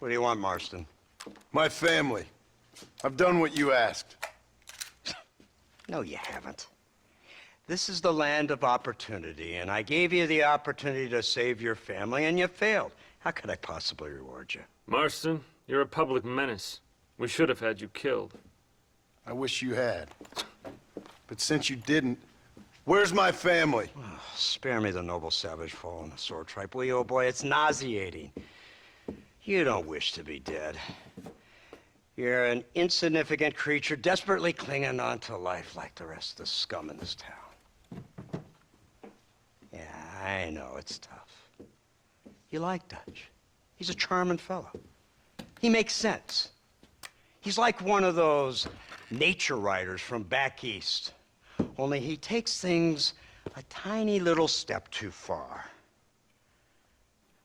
What do you want, Marston? My family. I've done what you asked. No, you haven't. This is the land of opportunity, and I gave you the opportunity to save your family, and you failed. How could I possibly reward you? Marston, you're a public menace. We should have had you killed. I wish you had. But since you didn't, where's my family? Oh, spare me the noble savage fall on the sword tripe, will you, old boy? It's nauseating. You don't wish to be dead. You're an insignificant creature desperately clinging on to life like the rest of the scum in this town. Yeah, I know, it's tough. You like Dutch. He's a charming fellow. He makes sense. He's like one of those nature writers from back east. Only he takes things a tiny little step too far.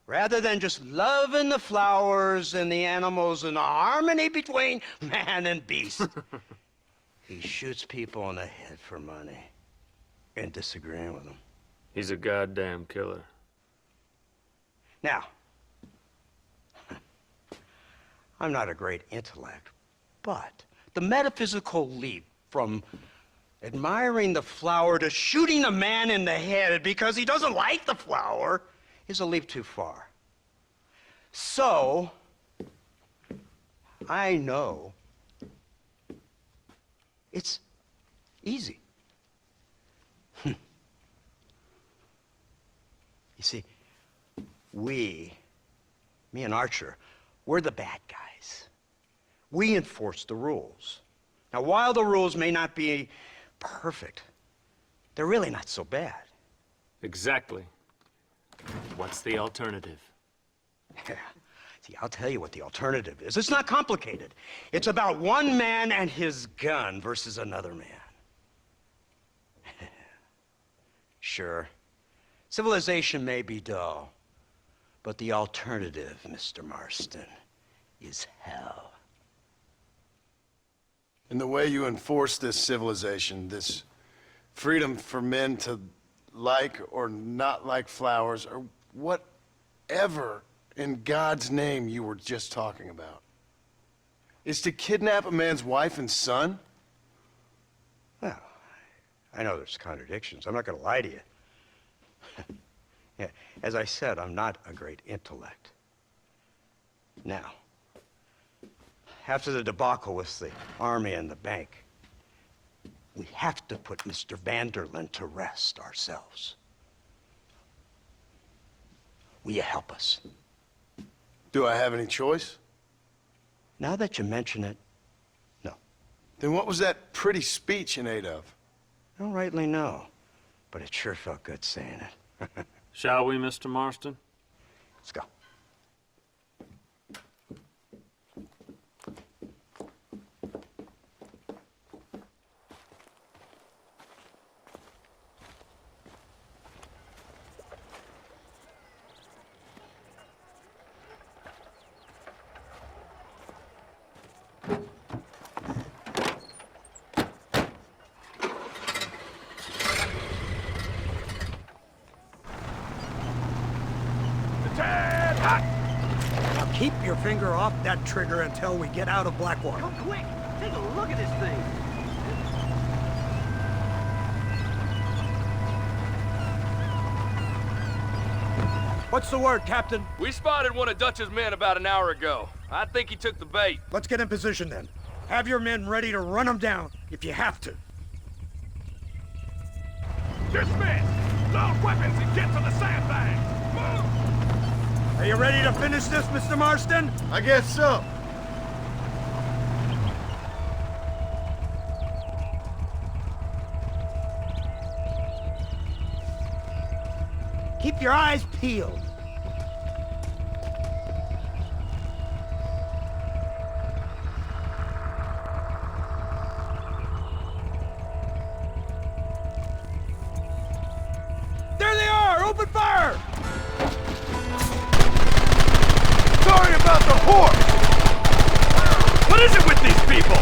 Rather than just loving the flowers and the animals and the harmony between man and beast, he shoots people in the head for money and disagreeing with them. He's a goddamn killer. Now, I'm not a great intellect, but the metaphysical leap from admiring the flower to shooting a man in the head because he doesn't like the flower is a leap too far. So, I know it's easy. You see, me and Archer, we're the bad guys. We enforce the rules. Now, while the rules may not be perfect, they're really not so bad. Exactly. What's the alternative? Yeah. See, I'll tell you what the alternative is. It's not complicated. It's about one man and his gun versus another man. Sure, civilization may be dull, but the alternative, Mr. Marston, is hell. And the way you enforce this civilization, this freedom for men to like or not like flowers, or whatever in God's name you were just talking about, is to kidnap a man's wife and son? Well, I know there's contradictions. I'm not going to lie to you. Yeah, as I said, I'm not a great intellect. Now, after the debacle with the army and the bank, we have to put Mr. Vanderlyn to rest ourselves. Will you help us? Do I have any choice? Now that you mention it, no. Then what was that pretty speech in aid of? I don't rightly know, but it sure felt good saying it. Shall we, Mr. Marston? Let's go. Now keep your finger off that trigger until we get out of Blackwater. Come quick! Take a look at this thing! What's the word, Captain? We spotted one of Dutch's men about an hour ago. I think he took the bait. Let's get in position then. Have your men ready to run them down if you have to. Dismiss! Load weapons and get to the sandbag! Move! Are you ready to finish this, Mr. Marston? I guess so. Keep your eyes peeled. There they are! Open fire! Sorry about the horse! What is it with these people?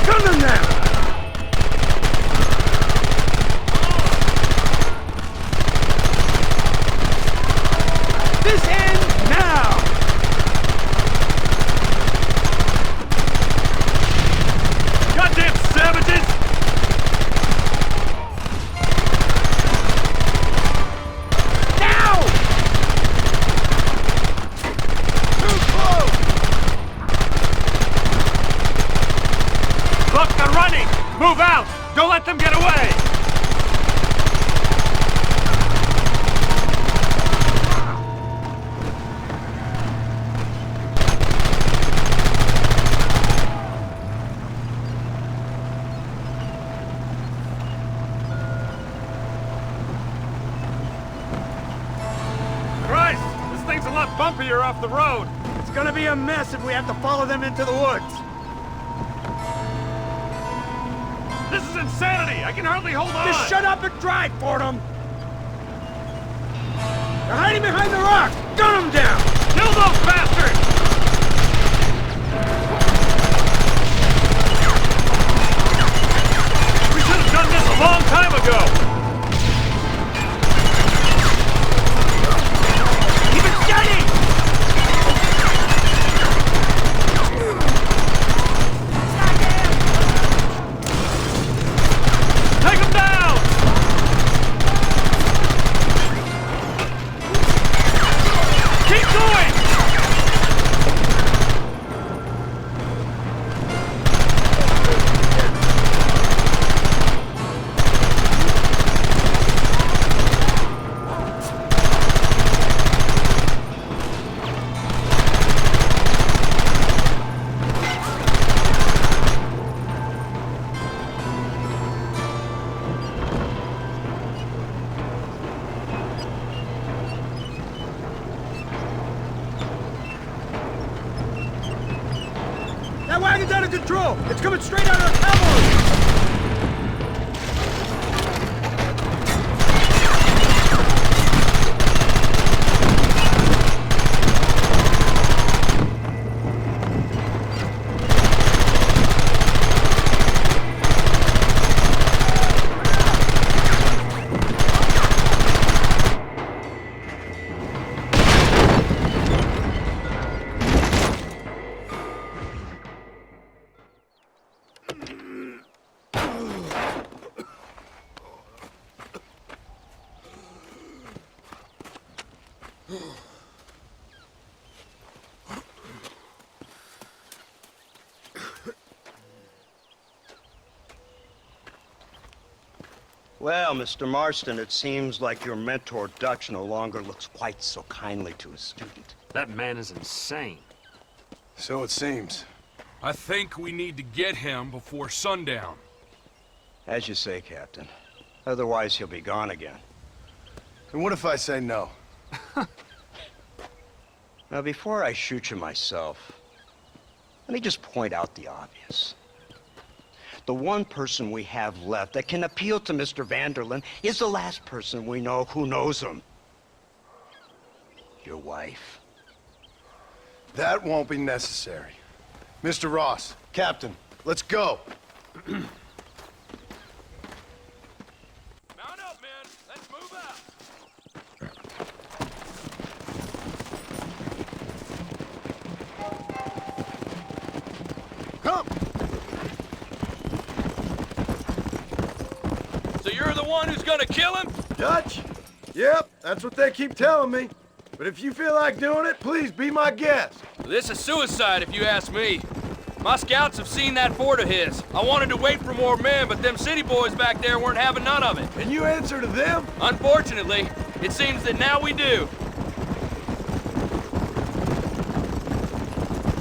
Gun them down! This ends now! Goddamn savages! Now! Too close! Look, they're running! Move out! Don't let them get away! Christ! This thing's a lot bumpier off the road! It's gonna be a mess if we have to follow them into the woods! This is insanity! I can hardly hold on! Just shut up and drive, Fordham! They're hiding behind the rock! Gun them down! Kill those bastards! We should have done this a long time ago! Keep it steady! Take him down! Keep going! That wagon's out of control! It's coming straight out of our cavalry! Well, Mr. Marston, it seems like your mentor Dutch no longer looks quite so kindly to his student. That man is insane. So it seems. I think we need to get him before sundown. As you say, Captain. Otherwise, he'll be gone again. And what if I say no? Now, before I shoot you myself, let me just point out the obvious. The one person we have left that can appeal to Mr. Vanderlyn is the last person we know who knows him. Your wife. That won't be necessary. Mr. Ross, Captain, let's go. Mount up, men. Let's move out. Come! So you're the one who's gonna kill him? Dutch? Yep, that's what they keep telling me. But if you feel like doing it, please be my guest. This is suicide, if you ask me. My scouts have seen that fort of his. I wanted to wait for more men, but them city boys back there weren't having none of it. And you answer to them? Unfortunately, it seems that now we do.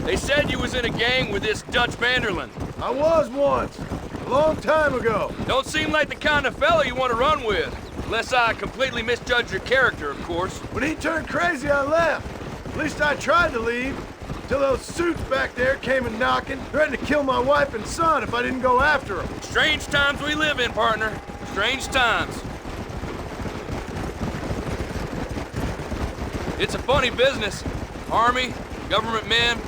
They said you was in a gang with this Dutch Vanderlyn. I was once, a long time ago. Don't seem like the kind of fella you want to run with. Unless I completely misjudged your character, of course. When he turned crazy, I left. At least I tried to leave, till those suits back there came a knocking, threatened to kill my wife and son if I didn't go after them. Strange times we live in, partner. Strange times. It's a funny business. Army, government men,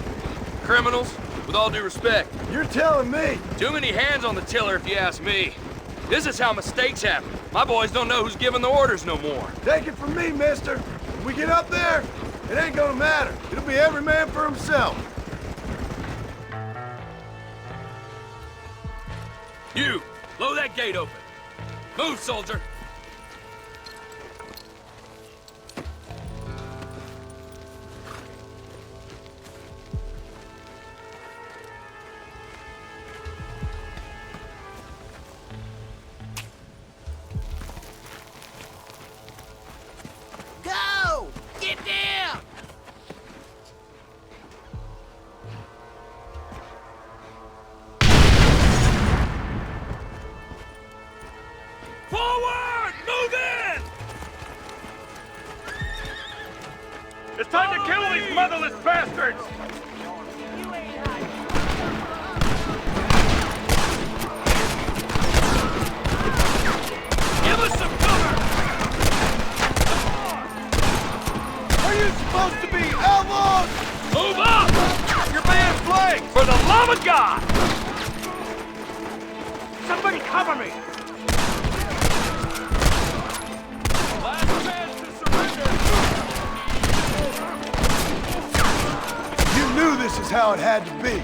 criminals, with all due respect. You're telling me? Too many hands on the tiller, if you ask me. This is how mistakes happen. My boys don't know who's giving the orders no more. Take it from me, mister. If we get up there, it ain't gonna matter. It'll be every man for himself. You, blow that gate open. Move, soldier. Go! Get down! Forward! Move in! It's time to kill these motherless bastards! Give us some cover! Are you supposed to be outlaws? Move up! You're being flanked! For the love of God! Somebody cover me! Last chance to surrender! You knew this is how it had to be.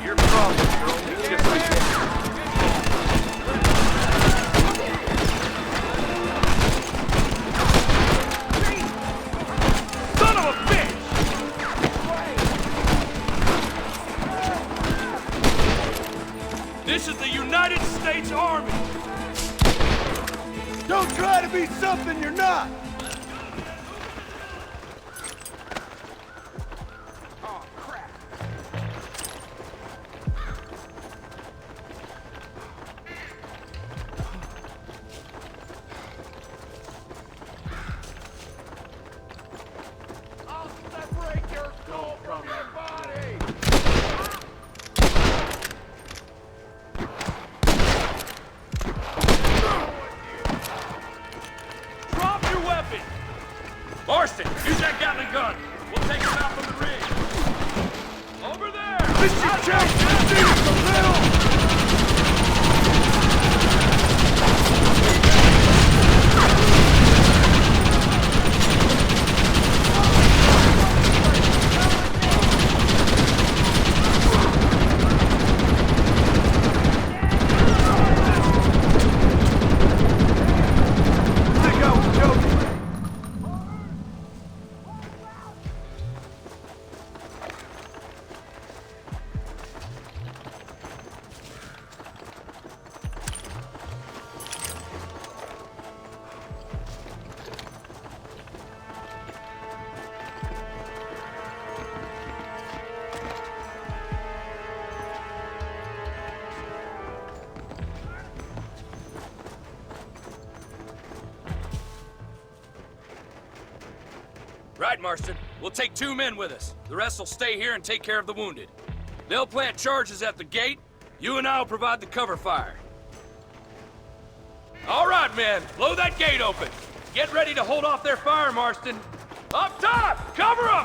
Your problem, girl. It's just like son of a bitch! This is the United States Army! Don't try to be something you're not. I'll separate your soul from your body! Drop your weapon! Marston, use that Gatling gun! We'll take him out from the ring! Over there! This your chance to see us a little. Think I was joking. Right, Marston. We'll take 2 men with us. The rest will stay here and take care of the wounded. They'll plant charges at the gate. You and I'll provide the cover fire. All right, men. Blow that gate open. Get ready to hold off their fire, Marston. Up top! Cover them!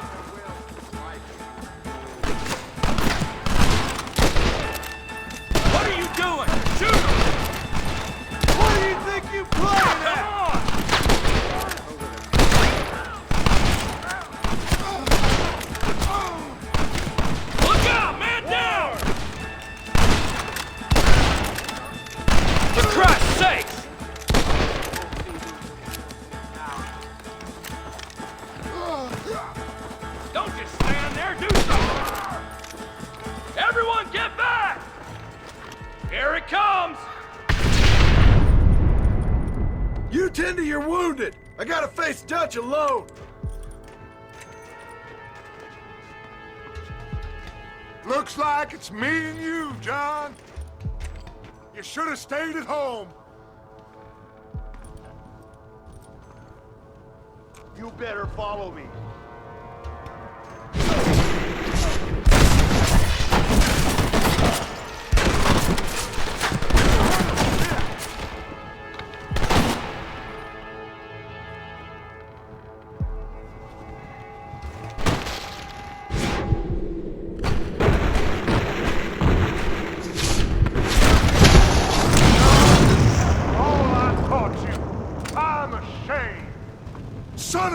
What are you doing? Shoot 'em! What do you think you playing at? Come on! Look out! Man down! For Christ's sake! Don't just stand there, do something! Everyone get back! Here it comes! You tend to your wounded. I gotta face Dutch alone. Looks like it's me and you, John. You should have stayed at home. You better follow me.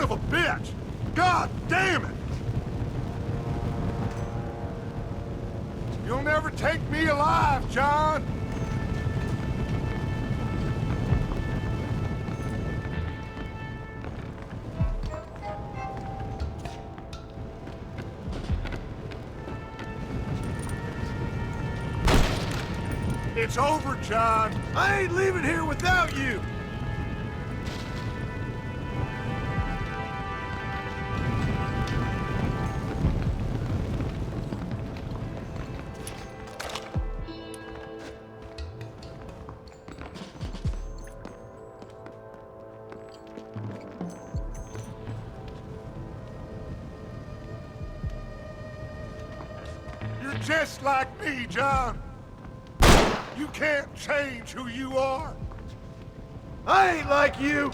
of a bitch! God damn it! You'll never take me alive, John! It's over, John. I ain't leaving here without you. You're just like me, John. You can't change who you are. I ain't like you.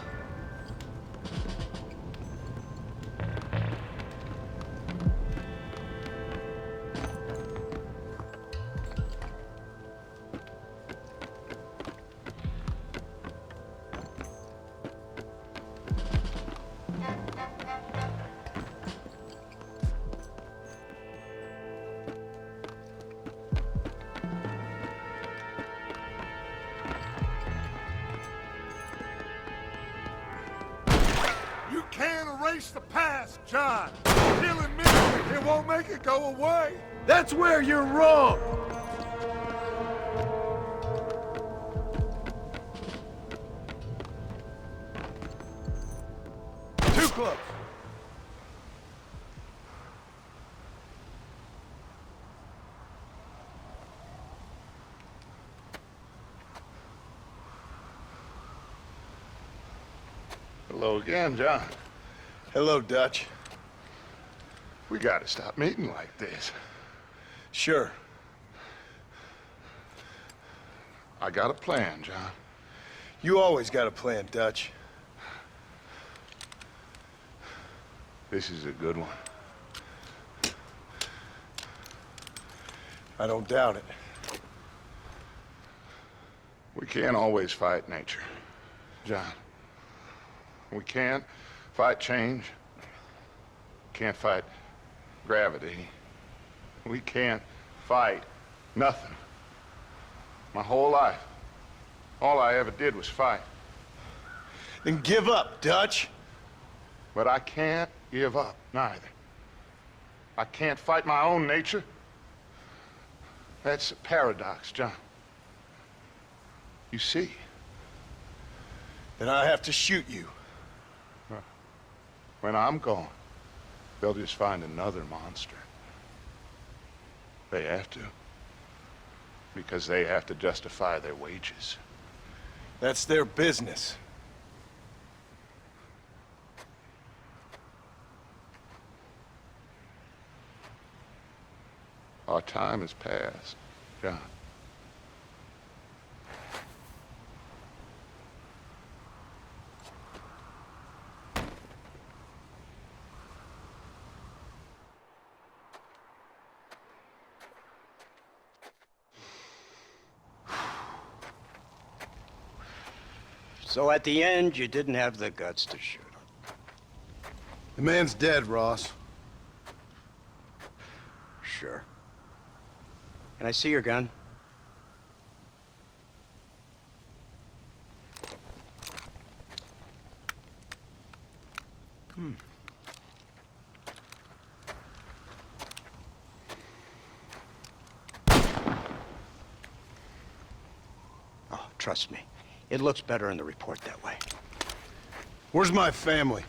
You can't erase the past, John. Killing me, it won't make it go away. That's where you're wrong. Too close. Hello again, John. Hello, Dutch. We gotta stop meeting like this. Sure. I got a plan, John. You always got a plan, Dutch. This is a good one. I don't doubt it. We can't always fight nature, John. We can't fight change. Can't fight gravity. We can't fight nothing. My whole life, all I ever did was fight. Then give up, Dutch. But I can't give up, neither. I can't fight my own nature. That's a paradox, John. You see? Then I have to shoot you. When I'm gone, they'll just find another monster. They have to. Because they have to justify their wages. That's their business. Our time has passed, John. So at the end, you didn't have the guts to shoot him. The man's dead, Ross. Sure. Can I see your gun? Oh, trust me. It looks better in the report that way. Where's my family?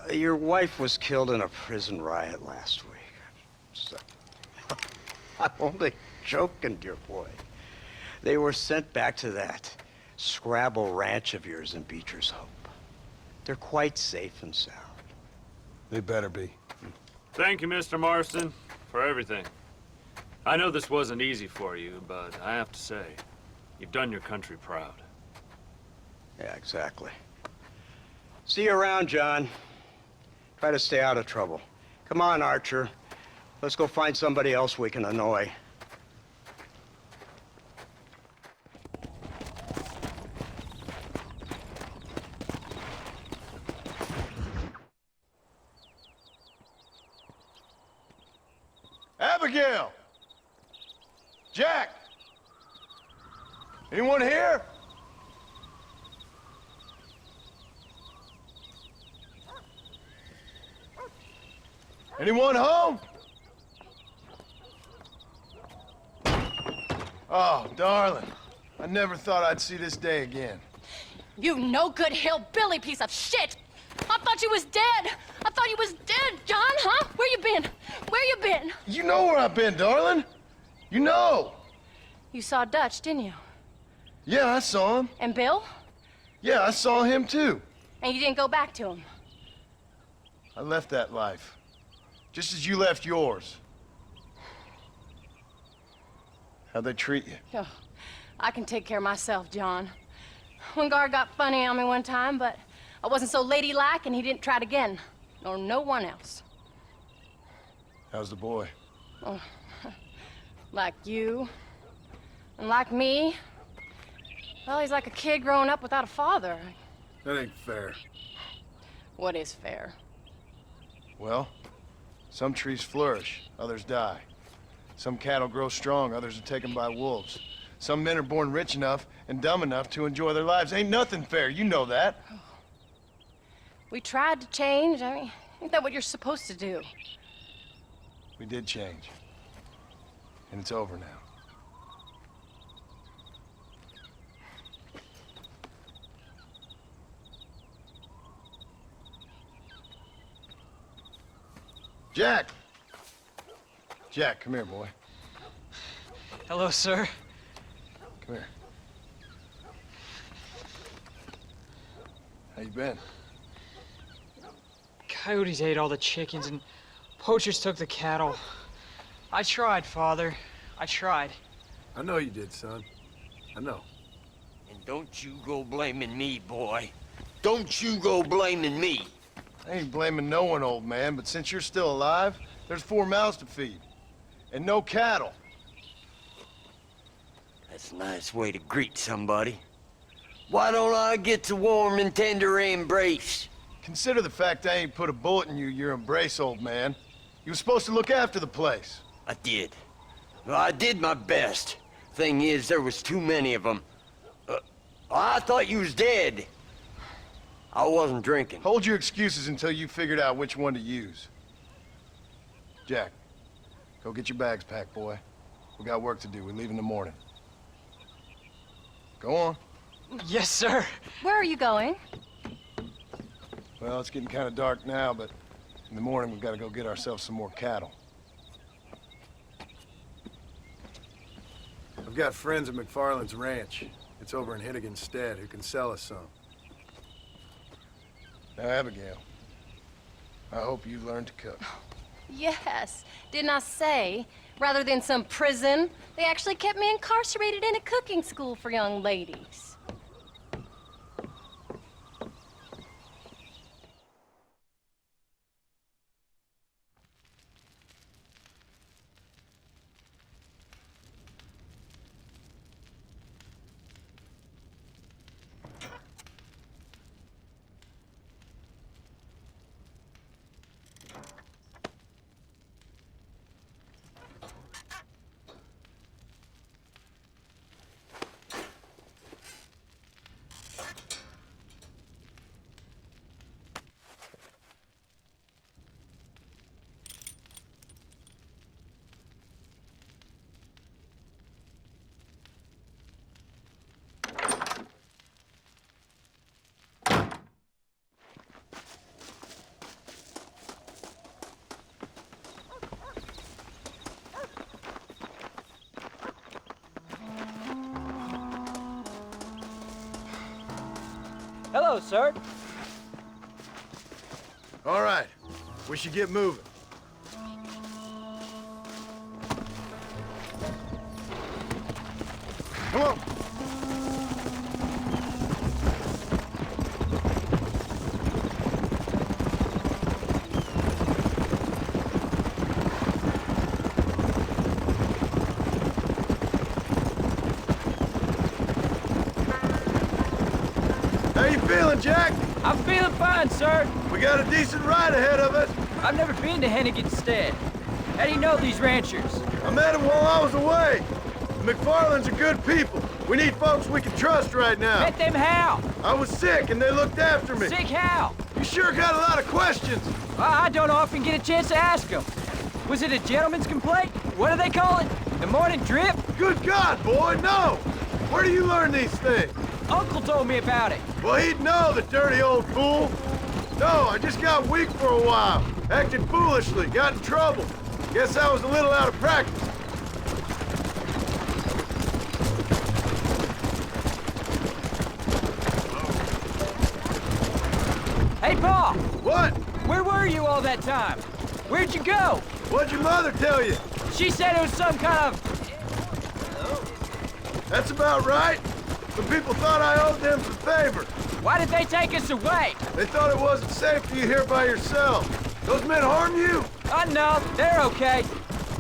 Your wife was killed in a prison riot last week. So, I'm only joking, dear boy. They were sent back to that Scrabble ranch of yours in Beecher's Hope. They're quite safe and sound. They better be. Thank you, Mr. Marston, for everything. I know this wasn't easy for you, but I have to say, you've done your country proud. Yeah, exactly. See you around, John. Try to stay out of trouble. Come on, Archer. Let's go find somebody else we can annoy. Abigail! Jack! Anyone here? Anyone home? Oh, darling. I never thought I'd see this day again. You no good hillbilly piece of shit! I thought you was dead! I thought you was dead, John, huh? Where you been? Where you been? You know where I've been, darling. You know. You saw Dutch, didn't you? Yeah, I saw him. And Bill? Yeah, I saw him too. And you didn't go back to him? I left that life. Just as you left yours. How'd they treat you? Oh, I can take care of myself, John. One guard got funny on me one time, but I wasn't so ladylike and he didn't try it again. Nor no one else. How's the boy? Oh, like you. And like me. Well, he's like a kid growing up without a father. That ain't fair. What is fair? Well, some trees flourish, others die. Some cattle grow strong, others are taken by wolves. Some men are born rich enough and dumb enough to enjoy their lives. Ain't nothing fair, you know that. We tried to change. I mean, ain't that what you're supposed to do? We did change. And it's over now. Jack! Jack, come here, boy. Hello, sir. Come here. How you been? Coyotes ate all the chickens and poachers took the cattle. I tried, Father. I tried. I know you did, son. I know. And don't you go blaming me, boy. Don't you go blaming me. I ain't blaming no one, old man, but since you're still alive, there's 4 mouths to feed. And no cattle. That's a nice way to greet somebody. Why don't I get the warm and tender embrace? Consider the fact I ain't put a bullet in your embrace, old man. You were supposed to look after the place. I did. Well, I did my best. Thing is, there was too many of them. I thought you was dead. I wasn't drinking. Hold your excuses until you figured out which one to use. Jack, go get your bags packed, boy. We got work to do. We leave in the morning. Go on. Yes, sir. Where are you going? Well, it's getting kind of dark now, but in the morning we've got to go get ourselves some more cattle. I've got friends at McFarland's ranch. It's over in Hittigan's Stead who can sell us some. Now, Abigail, I hope you learned to cook. Yes. Didn't I say, rather than some prison, they actually kept me incarcerated in a cooking school for young ladies. Hello, sir. All right, we should get moving. Come on. How you feeling, Jack? I'm feeling fine, sir. We got a decent ride ahead of us. I've never been to Hennigan's Stead. How do you know these ranchers? I met him while I was away. The McFarlands are good people. We need folks we can trust right now. Met them how? I was sick and they looked after me. Sick how? You sure got a lot of questions. I don't often get a chance to ask them. Was it a gentleman's complaint? What do they call it? The morning drip? Good God, boy, no! Where do you learn these things? Uncle told me about it. Well, he'd know, the dirty old fool. No, I just got weak for a while. Acted foolishly, got in trouble. Guess I was a little out of practice. Hey, Pa! What? Where were you all that time? Where'd you go? What'd your mother tell you? She said it was some kind of... That's about right. The people thought I owed them some favor. Why did they take us away? They thought it wasn't safe for you here by yourself. Those men harm you? No, they're okay.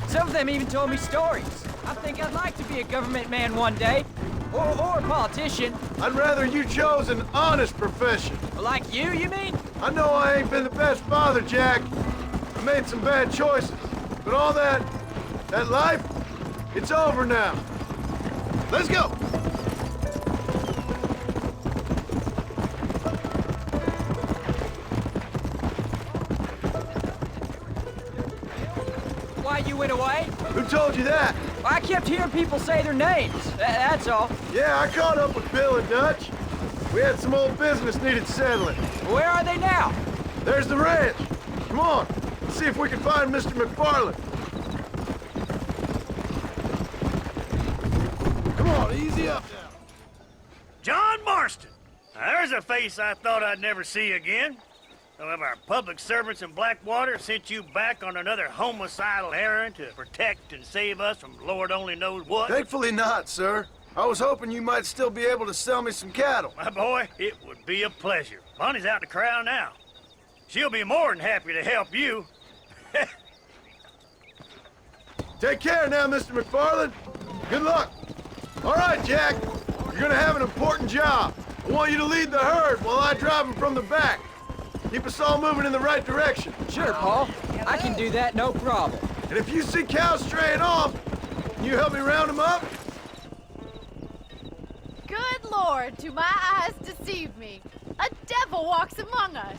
Some of them even told me stories. I think I'd like to be a government man one day. Or a politician. I'd rather you chose an honest profession. Like you mean? I know I ain't been the best father, Jack. I made some bad choices. But all that life, it's over now. Let's go. Why you went away? Who told you that? I kept hearing people say their names. That's all. Yeah, I caught up with Bill and Dutch. We had some old business needed settling. Where are they now? There's the ranch. Come on, let's see if we can find Mr. McFarland. Come on, easy up now. John Marston! Now, there's a face I thought I'd never see again. Some of our public servants in Blackwater sent you back on another homicidal errand to protect and save us from Lord only knows what. Thankfully not, sir. I was hoping you might still be able to sell me some cattle. My boy, it would be a pleasure. Bonnie's out in the crowd now. She'll be more than happy to help you. Take care now, Mr. McFarland. Good luck. All right, Jack. You're gonna have an important job. I want you to lead the herd while I drive them from the back. Keep us all moving in the right direction. Sure, Paul. I can do that, no problem. And if you see cows straying off, can you help me round them up? Good Lord, do my eyes deceive me? A devil walks among us.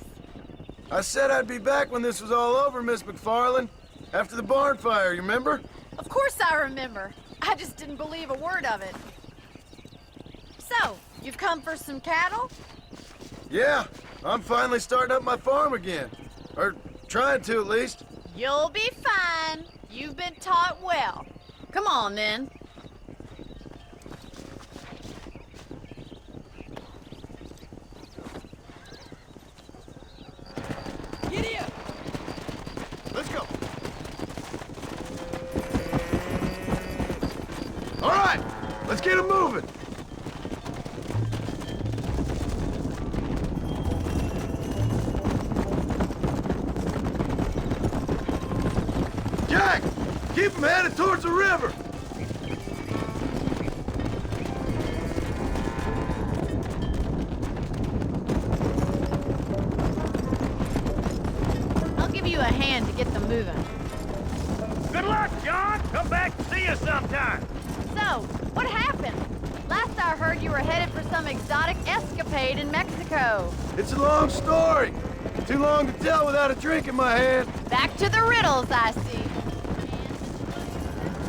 I said I'd be back when this was all over, Miss McFarland. After the barn fire, you remember? Of course I remember. I just didn't believe a word of it. So, you've come for some cattle? Yeah, I'm finally starting up my farm again. Or trying to, at least. You'll be fine. You've been taught well. Come on, then. Giddy up! Let's go. All right, let's get them moving. Jack, keep them headed towards the river. I'll give you a hand to get them moving. Good luck, John. Come back and see us sometime. So, what happened? Last I heard you were headed for some exotic escapade in Mexico. It's a long story. Too long to tell without a drink in my hand. Back to the riddles, I see.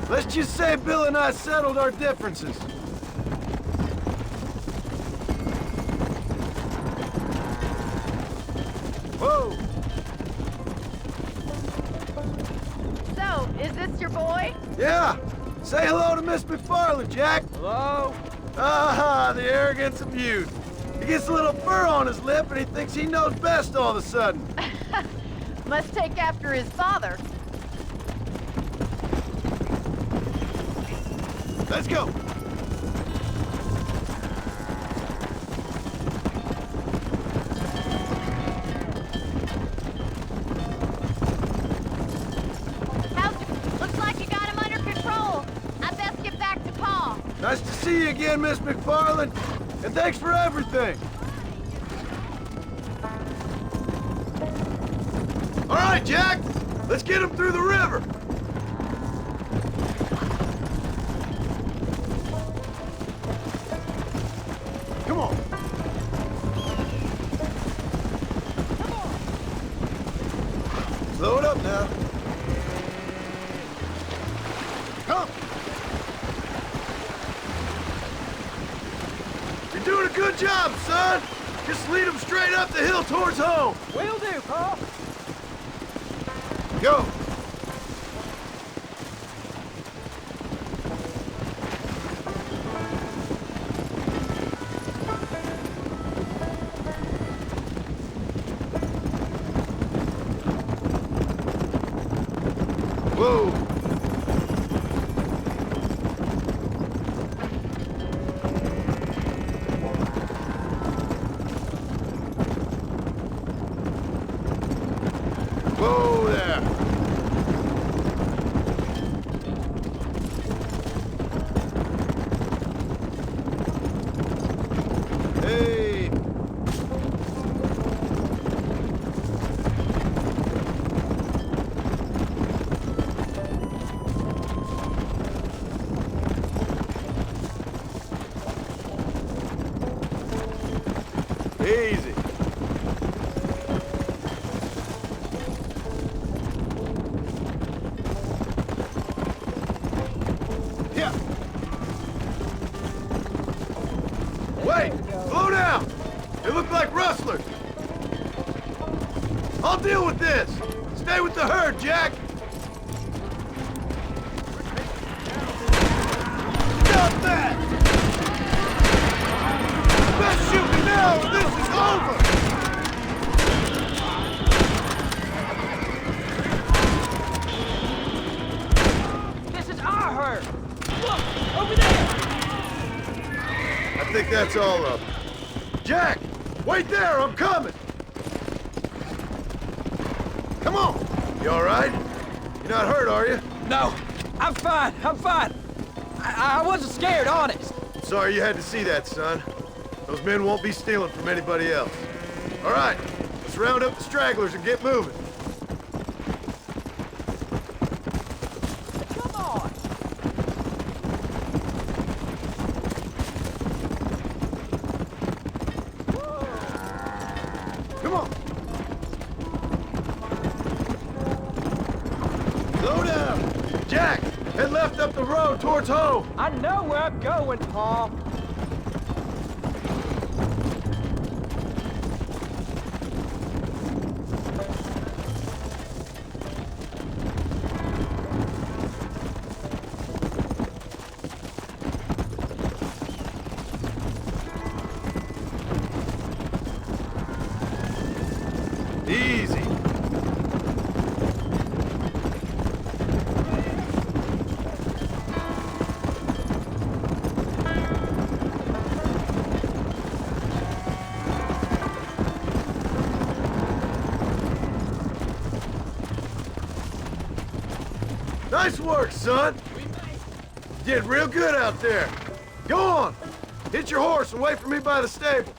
Let's just say Bill and I settled our differences. Whoa! So, is this your boy? Yeah! Say hello to Miss McFarland, Jack! Hello? Ah, the arrogance of youth. He gets a little fur on his lip and he thinks he knows best all of a sudden. Must take after his father. Let's go! Looks like you got him under control. I best get back to Pa. Nice to see you again, Miss McFarland. And thanks for everything. All right, Jack. Let's get him through the river. Slow it up now. Come! You're doing a good job, son! Just lead them straight up the hill towards home! Will do, Pa. Go! Whoa! Whoa there! Hey! Easy. Yeah. Wait! Slow down! They look like rustlers. I'll deal with this. Stay with the herd, Jack. Stop that! Best shoot me now or this is over! This is our herd. Look, over there. I think that's all of them. Jack! Wait there, I'm coming! Come on! You all right? You're not hurt, are you? No, I'm fine. I'm fine. I wasn't scared, honest. Sorry you had to see that, son. Those men won't be stealing from anybody else. All right, let's round up the stragglers and get moving. Come on. Come on! Slow down! Jack, head left up the road towards home! I know where I'm going, Pa. Easy. Nice work, son. You did real good out there. Go on. Hit your horse and wait for me by the stable.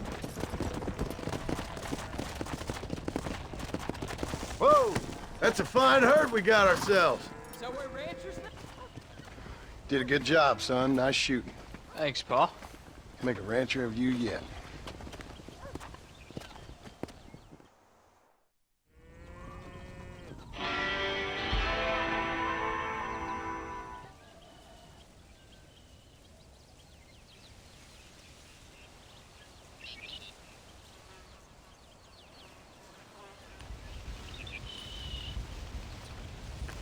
Whoa, that's a fine herd we got ourselves. So we're ranchers now? Did a good job, son. Nice shooting. Thanks, Pa. Make a rancher of you yet.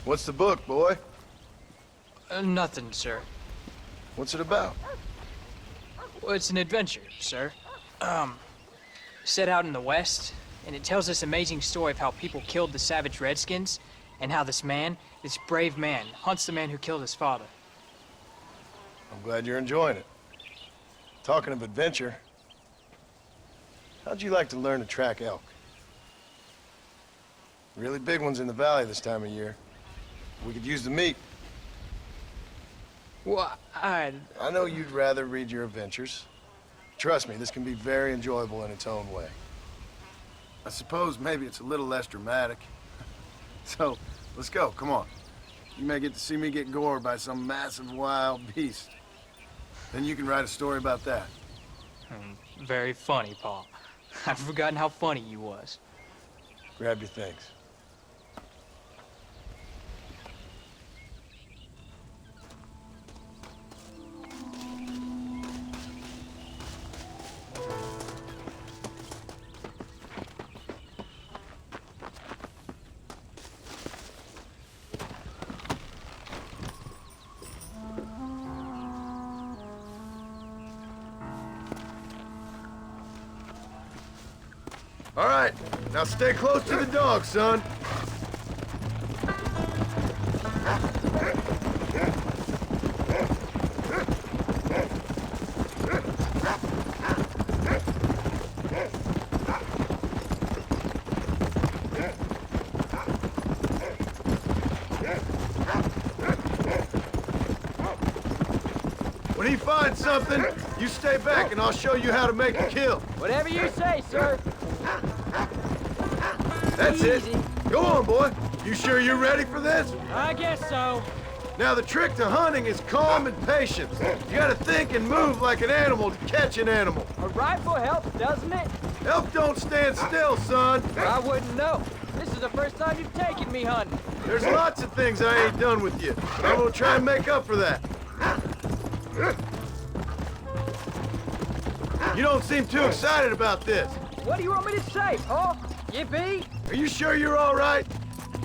What's the book, boy? Nothing, sir. What's it about? Well, it's an adventure, sir. Set out in the West, and it tells this amazing story of how people killed the savage Redskins, and how this man, this brave man, hunts the man who killed his father. I'm glad you're enjoying it. Talking of adventure, how'd you like to learn to track elk? Really big ones in the valley this time of year. We could use the meat. Well, I know you'd rather read your adventures. Trust me, this can be very enjoyable in its own way. I suppose maybe it's a little less dramatic. So, let's go, come on. You may get to see me get gored by some massive wild beast. Then you can write a story about that. Very funny, Pa. I've forgotten how funny you was. Grab your things. All right, now stay close to the dog, son. When he finds something, you stay back and I'll show you how to make a kill. Whatever you say, sir. That's it. Go on, boy. You sure you're ready for this? I guess so. Now, the trick to hunting is calm and patience. You gotta think and move like an animal to catch an animal. A rifle helps, doesn't it? Elk don't stand still, son. I wouldn't know. This is the first time you've taken me hunting. There's lots of things I ain't done with you, but I'm gonna try and make up for that. You don't seem too excited about this. What do you want me to say, Paul? Yippee? Are you sure you're all right?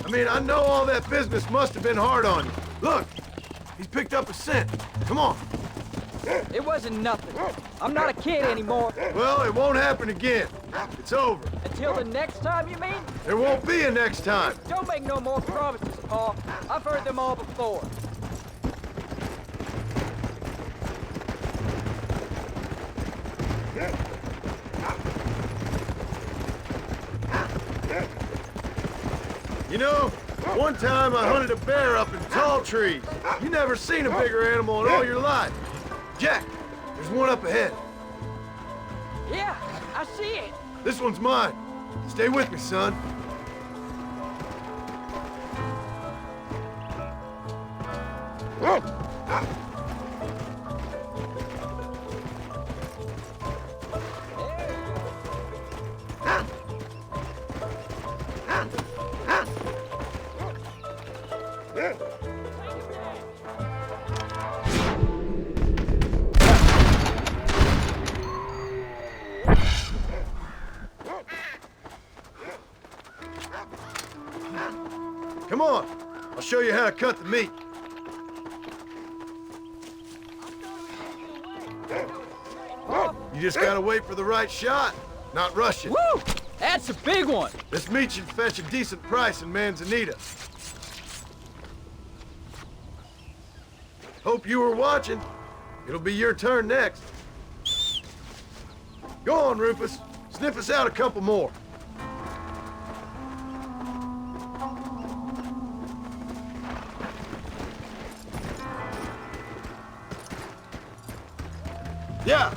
I mean, I know all that business must have been hard on you. Look, he's picked up a scent. Come on. It wasn't nothing. I'm not a kid anymore. Well, it won't happen again. It's over. Until the next time, you mean? There won't be a next time. Don't make no more promises, Paul. I've heard them all before. You know, one time I hunted a bear up in tall trees. You never seen a bigger animal in all your life. Jack, there's one up ahead. Yeah, I see it. This one's mine. Stay with me, son. Come on, I'll show you how to cut the meat. You just gotta wait for the right shot, not rush it. Woo! That's a big one. This meat should fetch a decent price in Manzanita. Hope you were watching. It'll be your turn next. Go on, Rufus. Sniff us out a couple more. Yeah.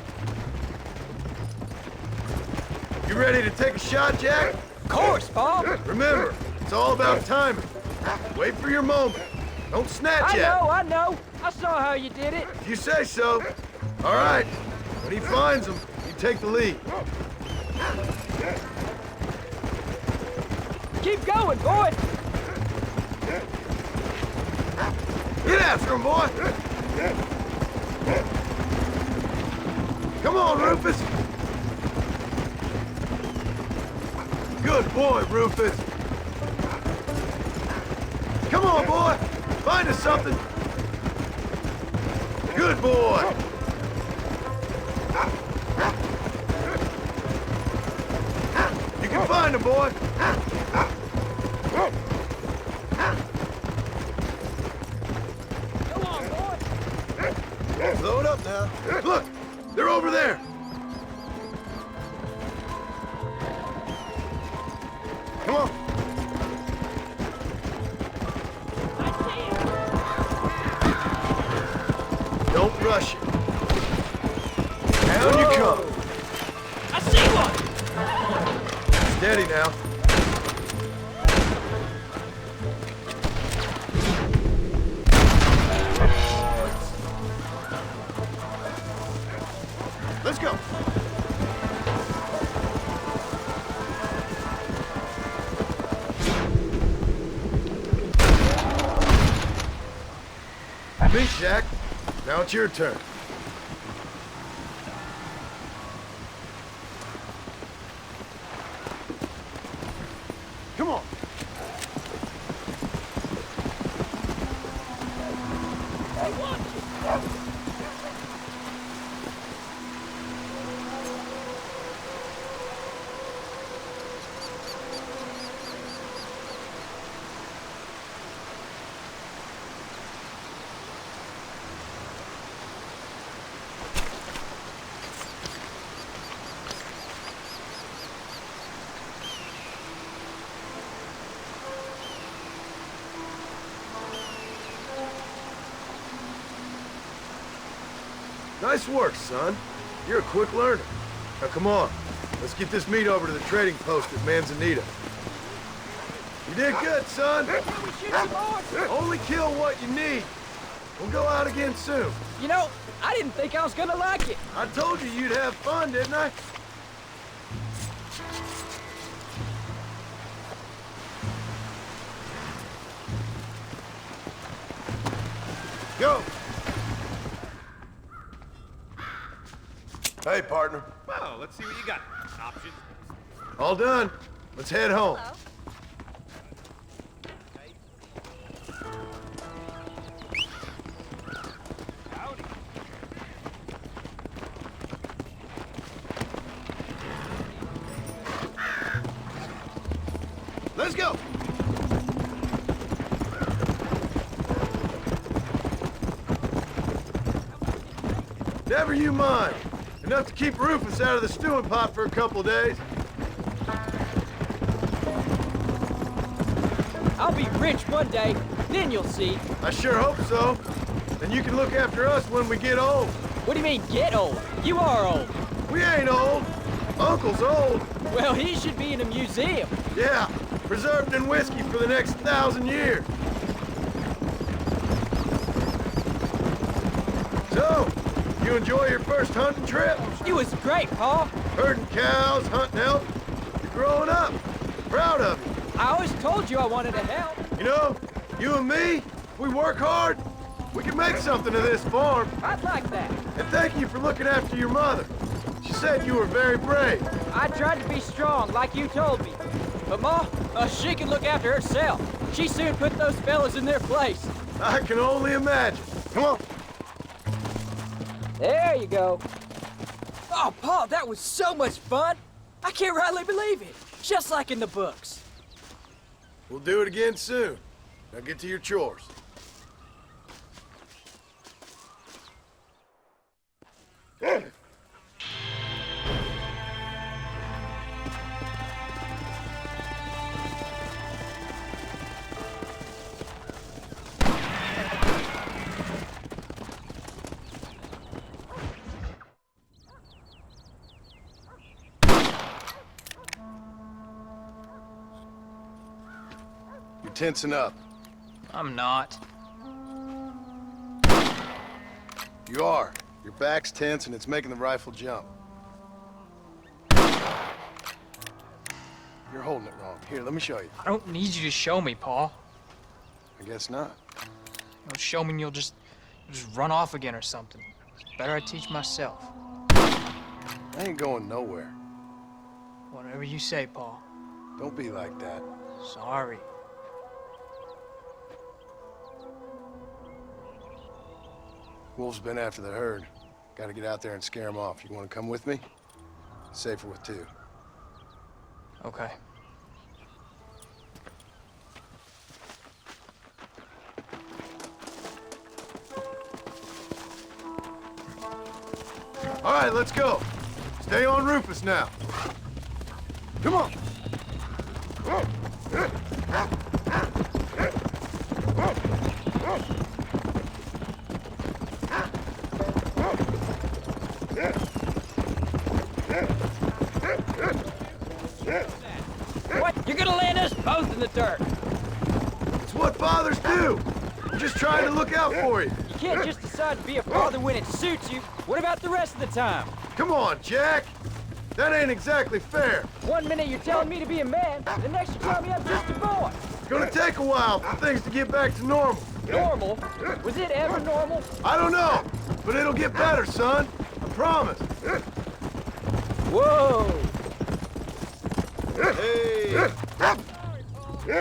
You ready to take a shot, Jack? Of course, Paul. Remember, it's all about timing. Wait for your moment. Don't snatch at it. I know. I saw how you did it. If you say so. All right. When he finds them, you take the lead. Keep going, boy. Get after him, boy. Come on, Rufus. Good boy, Rufus. Come on, boy. Find us something. Good boy. You can find him, boy. Come on, boy. Slow it up now. Look, they're over there. Come on. Don't rush it. Down you come. I see one. Steady now. Let's go. Meet, Jack. Now it's your turn. Come on. Nice work, son. You're a quick learner. Now come on, let's get this meat over to the trading post at Manzanita. You did good, son. Can we shoot some more? Only kill what you need. We'll go out again soon. You know, I didn't think I was gonna like it. I told you you'd have fun, didn't I? Go! Hey, partner. Well, let's see what you got. Options. All done. Let's head home. Hello. Let's go! Never you mind. Enough to keep Rufus out of the stewing pot for a couple days. I'll be rich one day, then you'll see. I sure hope so. Then you can look after us when we get old. What do you mean, get old? You are old. We ain't old. Uncle's old. Well, he should be in a museum. Yeah, preserved in whiskey for the next 1,000 years. So, you enjoy your first hunting trip? It was great, Pa. Herding cows, hunting elk. You're growing up. Proud of you. I always told you I wanted to help. You know, you and me, if we work hard, we can make something of this farm. I'd like that. And thank you for looking after your mother. She said you were very brave. I tried to be strong, like you told me. But Ma, she can look after herself. She soon put those fellas in their place. I can only imagine. Come on. There you go. Oh, Pa, that was so much fun. I can't rightly believe it. Just like in the books. We'll do it again soon. Now get to your chores. You're tensing up. I'm not. You are. Your back's tense and it's making the rifle jump. You're holding it wrong. Here, let me show you. I don't need you to show me, Pa. I guess not. You'll show me and you'll just run off again or something. It's better I teach myself. I ain't going nowhere. Whatever you say, Pa. Don't be like that. Sorry. Wolf's been after the herd. Gotta get out there and scare him off. You wanna come with me? It's safer with two. Okay. All right, let's go. Stay on Rufus now. Come on. What? You're gonna land us both in the dirt. It's what fathers do. I'm just trying to look out for you. You can't just decide to be a father when it suits you. What about the rest of the time? Come on, Jack. That ain't exactly fair. One minute you're telling me to be a man, the next you tell me I'm just a boy. It's gonna take a while for things to get back to normal. Normal? Was it ever normal? I don't know, but it'll get better, son. I promise. Whoa! Hey!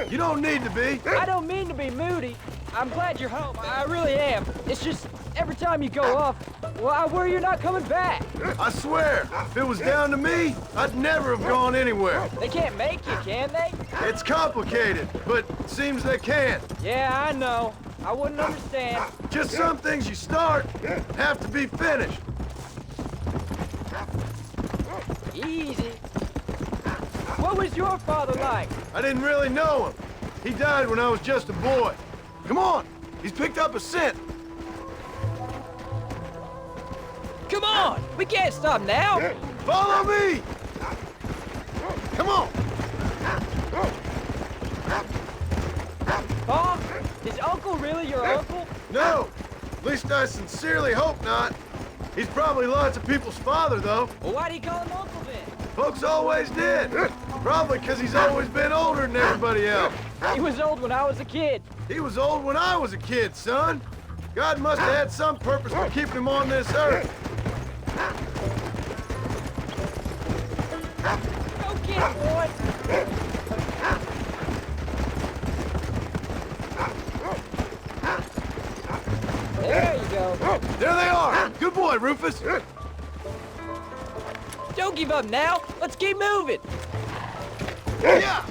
You don't need to be. I don't mean to be moody. I'm glad you're home. I really am. It's just, every time you go off, well, I worry you're not coming back. I swear, if it was down to me, I'd never have gone anywhere. They can't make you, can they? It's complicated, but it seems they can. Yeah, I know. I wouldn't understand. Just some things you start have to be finished. Easy. What was your father like? I didn't really know him. He died when I was just a boy. Come on, he's picked up a scent. Come on! We can't stop now! Follow me! Come on! Pa? Is Uncle really your uncle? No! At least I sincerely hope not. He's probably lots of people's father, though. Well, why do you call him uncle then? Folks always did. Probably because he's always been older than everybody else. He was old when I was a kid. He was old when I was a kid, son. God must have had some purpose for keeping him on this earth. Go get him, boy! There you go. There they are! Good boy, Rufus! Don't give up now! Let's keep moving! Yeah!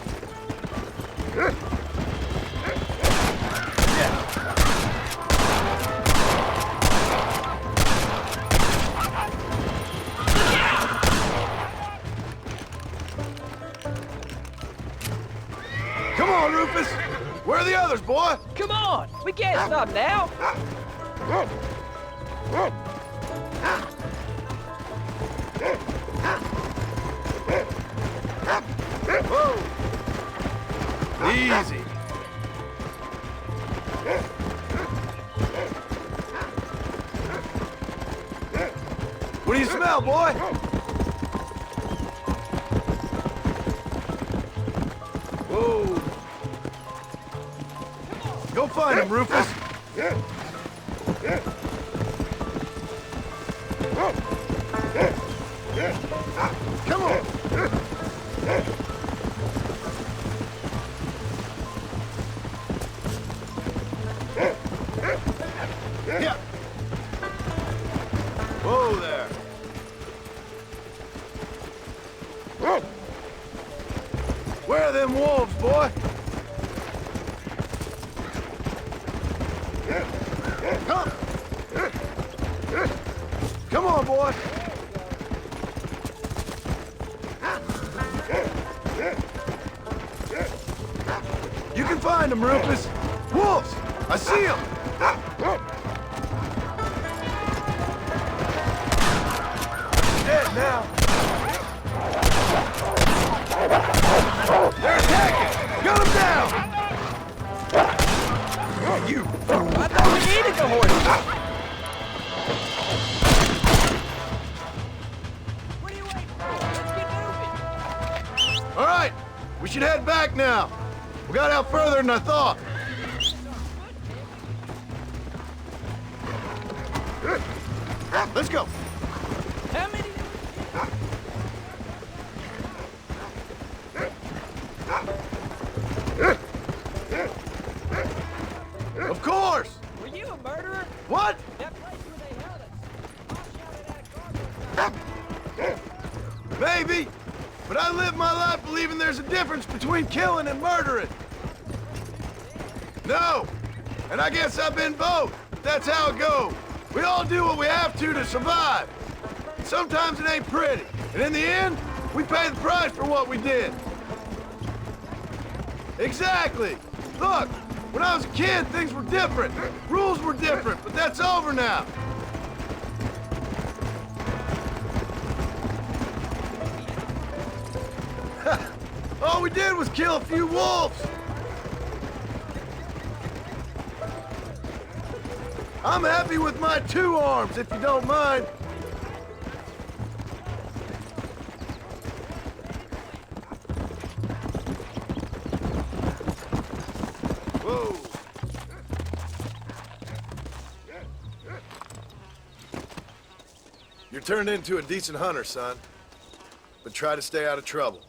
Come on, Rufus! Where are the others, boy? Come on! We can't stop now! Whoa! Easy. What do you smell, boy? Whoa! Go find him, Rufus. Come on. Yeah. Whoa there. Where are them wolves, boy? Come. Come on, boy. You can find them, Rufus. Wolves! I see them! Dead now. They're attacking! Gun them down! You! I thought we needed the horses! What are you waiting for? Let's get moving! All right, we should head back now. We got out further than I thought. Let's go. How many? Of course. Were you a murderer? What? That place where they held us. I shot at that cargo. Maybe. But I live my life believing there's a difference between killing and murdering. No. And I guess I've been both. That's how it goes. We all do what we have to survive. Sometimes it ain't pretty. And in the end, we pay the price for what we did. Exactly. Look, when I was a kid, things were different. Rules were different, but that's over now. All we did was kill a few wolves. I'm happy with my 2 arms, if you don't mind. Whoa. You're turned into a decent hunter, son. But try to stay out of trouble.